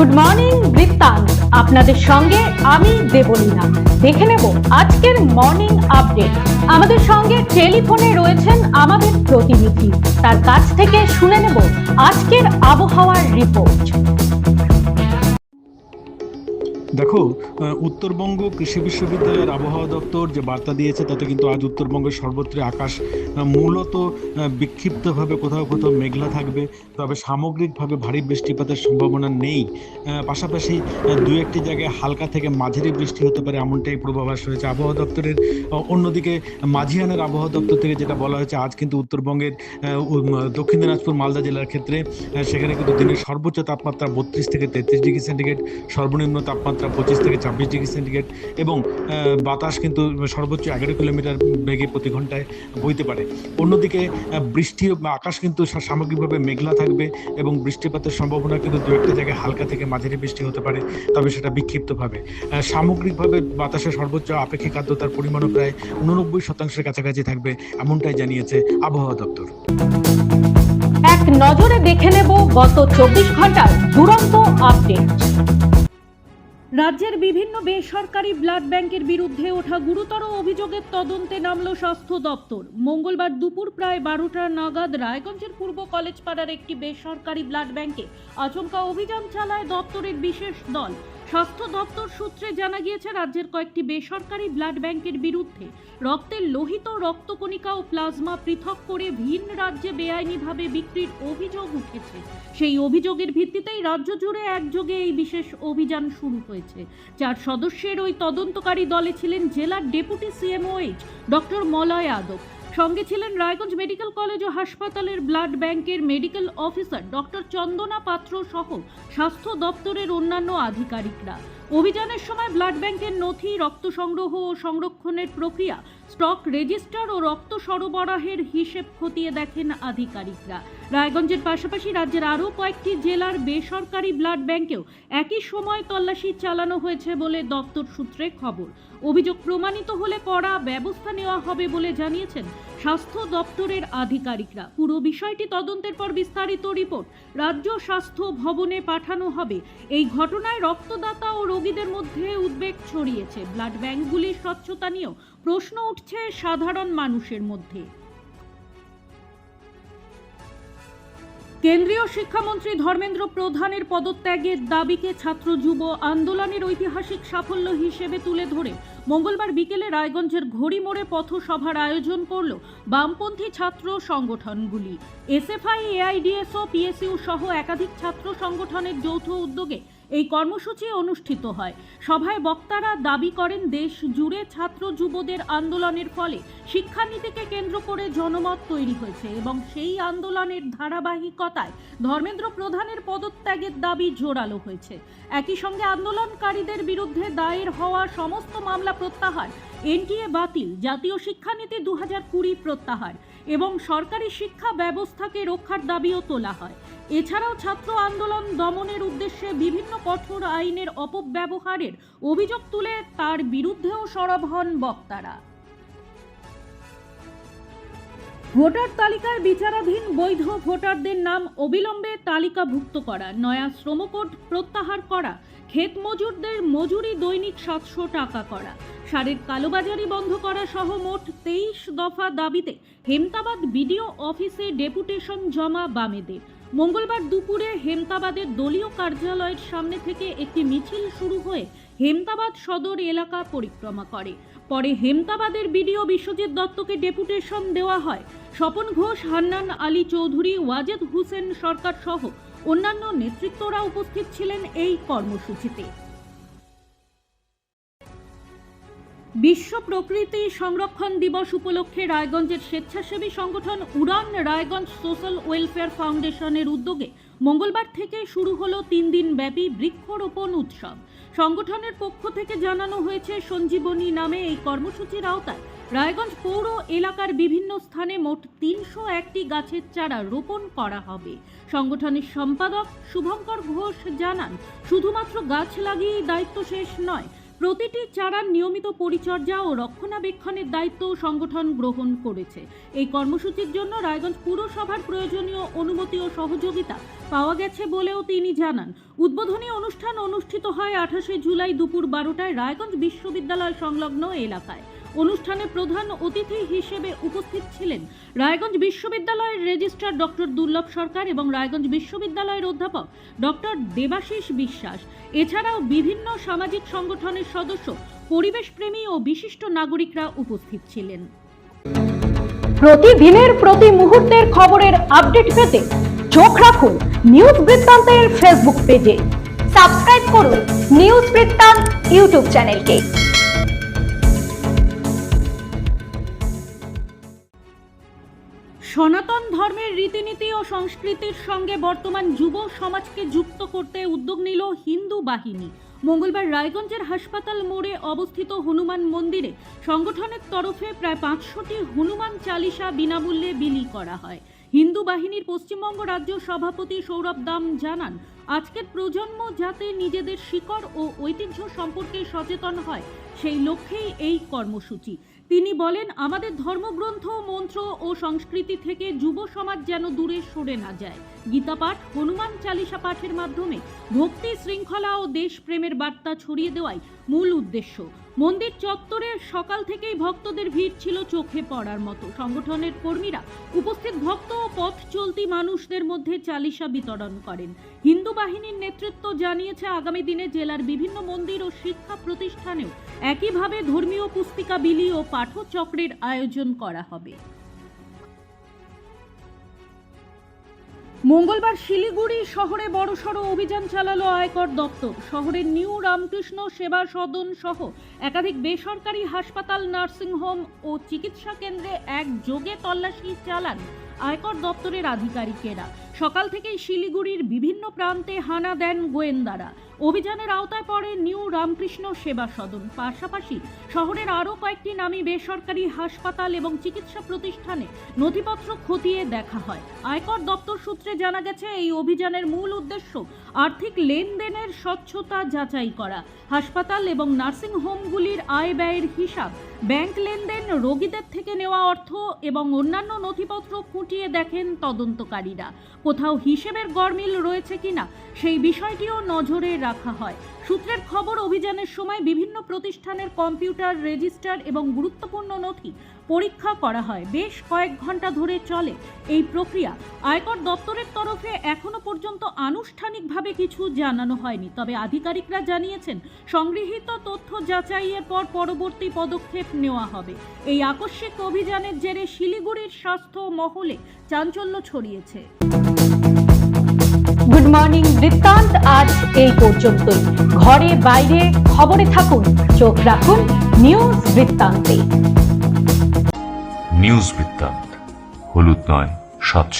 Good morning বৃত্তান্ত, আপনাদের সঙ্গে আমি দেবলীনা। দেখে নেব আজকের মর্নিং আপডেট। আমাদের সঙ্গে টেলিফোনে রয়েছেন আমাদের প্রতিনিধি, তার কাছ থেকে শুনে নেব আজকের আবহাওয়ার রিপোর্ট। দেখো, উত্তরবঙ্গ কৃষি বিশ্ববিদ্যালয়ের আবহাওয়া দপ্তর যে বার্তা দিয়েছে তাতে কিন্তু আজ উত্তরবঙ্গের সর্বত্র আকাশ মূলত বিক্ষিপ্তভাবে কোথাও কোথাও মেঘলা থাকবে, তবে সামগ্রিকভাবে ভারী বৃষ্টিপাতের সম্ভাবনা নেই। পাশাপাশি দু একটি জায়গায় হালকা থেকে মাঝারি বৃষ্টি হতে পারে, এমনটাই পূর্বাভাস রয়েছে আবহাওয়া দপ্তরের। অন্যদিকে মাঝিয়ানের আবহাওয়া দপ্তর থেকে যেটা বলা হয়েছে, আজ কিন্তু উত্তরবঙ্গের দক্ষিণ দিনাজপুর মালদা জেলার ক্ষেত্রে সেখানে কিন্তু দিনের সর্বোচ্চ তাপমাত্রা 32 থেকে 33 ডিগ্রি সেন্টিগ্রেড, সর্বনিম্ন তাপমাত্রা 25 থেকে 26 ডিগ্রি সেন্টিগ্রেড এবং বাতাস কিন্তু সর্বোচ্চ 11 কিলোমিটার বেগে প্রতি ঘন্টায় বইতে পারে। অন্যদিকে বৃষ্টি আকাশ কিন্তু সামগ্রিকভাবে মেঘলা থাকবে এবং বৃষ্টিপাতের সম্ভাবনা কিন্তু দু একটা জায়গায় হালকা থেকে মাঝারি বৃষ্টি হতে পারে, তবে সেটা বিক্ষিপ্তভাবে। সামগ্রিকভাবে বাতাসের সর্বোচ্চ আপেক্ষিক আর্দ্রতার পরিমাণও প্রায় 89% কাছাকাছি থাকবে, এমনটাই জানিয়েছে আবহাওয়া দপ্তর। এক নজরে দেখে নেব গত 24 ঘন্টার দুরন্ত আপডেট। রাজ্যের বিভিন্ন বেসরকারি ব্লাড ব্যাংকের বিরুদ্ধে ওঠা গুরুতর অভিযোগের তদন্তে নামল স্বাস্থ্য দপ্তর। মঙ্গলবার দুপুর প্রায় 12টা নাগাদ রায়গঞ্জের পূর্ব কলেজ পাড়ার একটি বেসরকারি ব্লাড ব্যাংকে আচমকা অভিযান চালায় দপ্তরের বিশেষ দল। স্বাস্থ্য দপ্তর সূত্রে জানা গিয়েছে, রাজ্যের কয়েকটি বেসরকারি ব্লাড ব্যাংকের বিরুদ্ধে রক্তের লোহিত রক্তকণিকা ও প্লাজমা পৃথক করে ভিন রাজ্যে বেআইনিভাবে বিক্রির অভিযোগ উঠেছে। সেই অভিযোগের ভিত্তিতেই রাজ্য জুড়ে একযোগে এই বিশেষ অভিযান শুরু হয়েছে। 4 সদস্যের ওই তদন্তকারী দলে ছিলেন জেলার deputy CMOH doctor Malay Yadav, সঙ্গে ছিলেন রায়গঞ্জ মেডিকেল কলেজ ও হাসপাতালের ব্লাড ব্যাংকের মেডিকেল অফিসার ডক্টর চন্দনা পাত্র সহ স্বাস্থ্য দপ্তরের অন্যান্য আধিকারিকরা। অভিযানের সময় ব্লাড ব্যাংকের নথি, রক্ত সংগ্রহ ও সংরক্ষণের প্রক্রিয়া, স্টক রেজিস্টার ও রক্ত সরবরাহের হিসেব খতিয়ে দেখেন আধিকারিকরা। রায়গঞ্জের পাশাপাশি রাজ্যের আরও কয়েকটি জেলার বেসরকারি ব্লাড ব্যাংকেও একই সময় তল্লাশি চালানো হয়েছে বলে দপ্তর সূত্রে খবর। অভিযোগ প্রমাণিত হলে কড়া ব্যবস্থা নেওয়া হবে বলে জানিয়েছেন স্বাস্থ্য দপ্তরের আধিকারিকরা। পুরো বিষয়টি তদন্তের পর বিস্তারিত রিপোর্ট রাজ্য স্বাস্থ্য ভবনে পাঠানো হবে। এই ঘটনায় রক্তদাতা ও রোগীদের মধ্যে উদ্বেগ ছড়িয়েছে। ব্লাড ব্যাংকগুলির স্বচ্ছতা নিয়েও প্রশ্ন উঠছে সাধারণ মানুষের মধ্যে। কেন্দ্রীয় শিক্ষামন্ত্রী ধর্মেন্দ্র প্রধানের পদত্যাগের দাবিকে ছাত্র যুব আন্দোলনের ঐতিহাসিক সাফল্য হিসেবে তুলে ধরে মঙ্গলবার বিকেলে রায়গঞ্জের ঘড়িমোড়ে পথসভার আয়োজন করল বামপন্থী ছাত্র সংগঠনগুলি। এসএফআই, এআইডিএসও, পিএসইউ সহ একাধিক ছাত্র সংগঠনের যৌথ উদ্যোগে এই কর্মসূচি অনুষ্ঠিত হয়। সভায় বক্তারা দাবি করেন, দেশ জুড়ে ছাত্র যুবদের আন্দোলনের ফলে শিক্ষানীতিকে কেন্দ্র করে জনমত তৈরি হয়েছে এবং সেই আন্দোলনের ধারাবাহিকতায় ধর্মেন্দ্র প্রধানের পদত্যাগের দাবি জোরালো হয়েছে। একই সঙ্গে আন্দোলনকারীদের বিরুদ্ধে দায়ের হওয়া সমস্ত মামলা প্রত্যাহার, এনটিএ বাতিল, জাতীয় শিক্ষানীতি 2020 প্রত্যাহার এবং সরকারি শিক্ষা ব্যবস্থাকে রক্ষার দাবিও তোলা হয়। এছাড়াও ছাত্র আন্দোলন দমনের উদ্দেশ্যে বিভিন্ন কঠোর আইনের অপব্যবহারের অভিযোগ তুলে তার বিরুদ্ধেও সরব হন বক্তারা। ভোটার তালিকায় বিচারাধীন বৈধ ভোটারদের নাম অবিলম্বে তালিকাভুক্ত করা, নয়া শ্রম কোড প্রত্যাহার করা, ক্ষেত মজুরদের মজুরি দৈনিক 700 টাকা করা, সারের কালোবাজারি বন্ধ করা সহ মোট 23 দফা দাবিতে হেমতাবাদ বিডিও অফিসে ডেপুটেশন জমা বামেদের। মঙ্গলবার দুপুরে হেমতাবাদের দলীয় কার্যালয়ের সামনে থেকে একটি মিছিল শুরু হয়ে হেমতাবাদ সদর এলাকা পরিক্রমা করে। পরে হেমতাবাদের বিডিও বিশ্বজিৎ দত্তকে ডেপুটেশন দেওয়া হয়। স্বপন ঘোষ, হান্নান আলী চৌধুরী, ওয়াজেদ হোসেন সরকার সহ অন্যান্য নেতৃত্বরা উপস্থিত ছিলেন এই কর্মসূচিতে। বিশ্ব প্রকৃতি সংরক্ষণ দিবস উপলক্ষে রায়গঞ্জের স্বেচ্ছাসেবী সংগঠন উড়ান রায়গঞ্জ সোশ্যাল ওয়েলফেয়ার ফাউন্ডেশনের উদ্যোগে মঙ্গলবার থেকে শুরু হলো 3 দিন ব্যাপী বৃক্ষরোপণ উৎসব। সংগঠনের পক্ষ থেকে জানানো হয়েছে, সঞ্জীবনী নামে এই কর্মসূচির আওতায় রায়গঞ্জ পৌর এলাকার বিভিন্ন স্থানে মোট 301টি গাছের চারা রোপণ করা হবে। সংগঠনের সম্পাদক শুভঙ্কর ঘোষ জানান, শুধুমাত্র গাছ লাগিয়েই দায়িত্ব শেষ নয়, প্রতিটি চারার নিয়মিত পরিচর্যা ও রক্ষণাবেক্ষণের দায়িত্ব সংগঠন গ্রহণ করেছে। এই কর্মসূচির জন্য রায়গঞ্জ পুরসভার প্রয়োজনীয় অনুমতি ও সহযোগিতা পাওয়া গেছে বলেও তিনি জানান। উদ্বোধনী অনুষ্ঠান অনুষ্ঠিত হয় 28 জুলাই দুপুর 12টায় রায়গঞ্জ বিশ্ববিদ্যালয় সংলগ্ন এলাকায়। অনুষ্ঠানে প্রধান অতিথি হিসেবে উপস্থিত ছিলেন রায়গঞ্জ বিশ্ববিদ্যালয়ের রেজিস্ট্রার ডক্টর দুর্লভ সরকার এবং রায়গঞ্জ বিশ্ববিদ্যালয়ের অধ্যাপক ডক্টর দেবাশিস বিশ্বাস। এছাড়াও বিভিন্ন সামাজিক সংগঠনের সদস্য, পরিবেশপ্রেমী ও বিশিষ্ট নাগরিকরা উপস্থিত ছিলেন। প্রতিদিনের প্রতি মুহূর্তের খবরের আপডেট পেতে চোখ রাখুন নিউজ বৃত্তান্তের ফেসবুক পেজে। সাবস্ক্রাইব করুন নিউজ বৃত্তান্ত ইউটিউব চ্যানেলকে। সনাতন ধর্মের রীতিনীতি ও সংস্কৃতির সঙ্গে বর্তমান যুব সমাজকে যুক্ত করতে উদ্যোগ নিল হিন্দু বাহিনী। মঙ্গলবার রায়গঞ্জের হাসপাতাল মোড়ে অবস্থিত হনুমান মন্দিরে সংগঠনের তরফে প্রায় 500টি হনুমান চালিসা বিনামূল্যে বিলি করা হয়। হিন্দু বাহিনীর পশ্চিমবঙ্গ রাজ্য সভাপতি সৌরভ দাম জানান, আজকের প্রজন্ম যাতে নিজেদের শিকড় ও ঐতিহ্য সম্পর্কে সচেতন হয়, সেই লক্ষ্যেই এই কর্মসূচি। তিনি বলেন, আমাদের ধর্মগ্রন্থ, মন্ত্র ও সংস্কৃতি থেকে যুব সমাজ যেন দূরে সরে না যায়। গীতা পাঠ, হনুমান চালিসা পাঠের মাধ্যমে ভক্তি, শৃঙ্খলা ও দেশপ্রেমের বার্তা ছড়িয়ে দেওয়াই মূল উদ্দেশ্য। মন্দির চত্বরে সকাল থেকেই ভক্তদের ভিড় ছিল চোখে পড়ার মতো। সংগঠনের কর্মীরা উপস্থিত ভক্ত ও পথ চলতি মানুষদের মধ্যে চালিসা বিতরণ করেন। হিন্দু বাহিনীর নেতৃত্ব জানিয়েছে, আগামী দিনে জেলার বিভিন্ন মন্দির ও শিক্ষা প্রতিষ্ঠানেও একইভাবে ধর্মীয় পুস্তিকা বিলি ও পাঠচক্রের আয়োজন করা হবে। মঙ্গলবার শিলিগুড়ি শহরে বড়সড় অভিযান চালালো আয়কর দপ্তর। শহরের নিউ রামকৃষ্ণ সেবা সদন সহ একাধিক বেসরকারি হাসপাতাল, নার্সিংহোম ও চিকিৎসা কেন্দ্রে একযোগে তল্লাশি চালান আয়কর দপ্তরের আধিকারিকেরা। সকাল থেকেই শিলিগুড়ির বিভিন্ন প্রান্তে হানা দেন গোয়েন্দারা। অভিযানের আওতায় পড়ে নিউ রামকৃষ্ণ সেবা সদন। পাশাপাশি শহরের আরও কয়েকটি নামী বেসরকারি হাসপাতাল এবং চিকিৎসা প্রতিষ্ঠানে নথিপত্র খতিয়ে দেখা হয়। আয়কর দপ্তর সূত্রে জানা গেছে, এই অভিযানের মূল উদ্দেশ্য আর্থিক লেনদেনের স্বচ্ছতা যাচাই করা। হাসপাতাল এবং নার্সিং হোমগুলির আয় ব্যয়ের হিসাব, ব্যাংক লেনদেন, রোগীদের থেকে নেওয়া অর্থ এবং অন্যান্য নথিপত্র খুঁটিয়ে দেখেন তদন্তকারীরা। কোথাও হিসেবের গরমিল রয়েছে কিনা সেই বিষয়টিও নজরে রাখা হয়। সূত্রের খবর, অভিযানের সময় বিভিন্ন প্রতিষ্ঠানের কম্পিউটার, রেজিস্টার এবং গুরুত্বপূর্ণ নথি পরীক্ষা করা হয়। বেশ কয়েক ঘন্টা ধরে চলে এই প্রক্রিয়া। আয়কর দপ্তরের তরফে এখনো পর্যন্ত আনুষ্ঠানিকভাবে কিছু জানানো হয়নি, তবে আধিকারিকরা জানিয়েছেন, সংগৃহীত তথ্য যাচাইয়ের পর পরবর্তী পদক্ষেপ নেওয়া হবে। এই আকস্মিক অভিযানের জেরে শিলিগুড়ির স্বাস্থ্য মহলে চাঞ্চল্য ছড়িয়েছে। গুড মর্নিং বৃত্তান্ত আজ এই পর্যন্তই। ঘরে বাইরে খবরে থাকুন, চোখ রাখুন নিউজ বৃত্তান্তে। নিউজ বৃত্তান্ত, হলুদ নয়, স্বচ্ছ।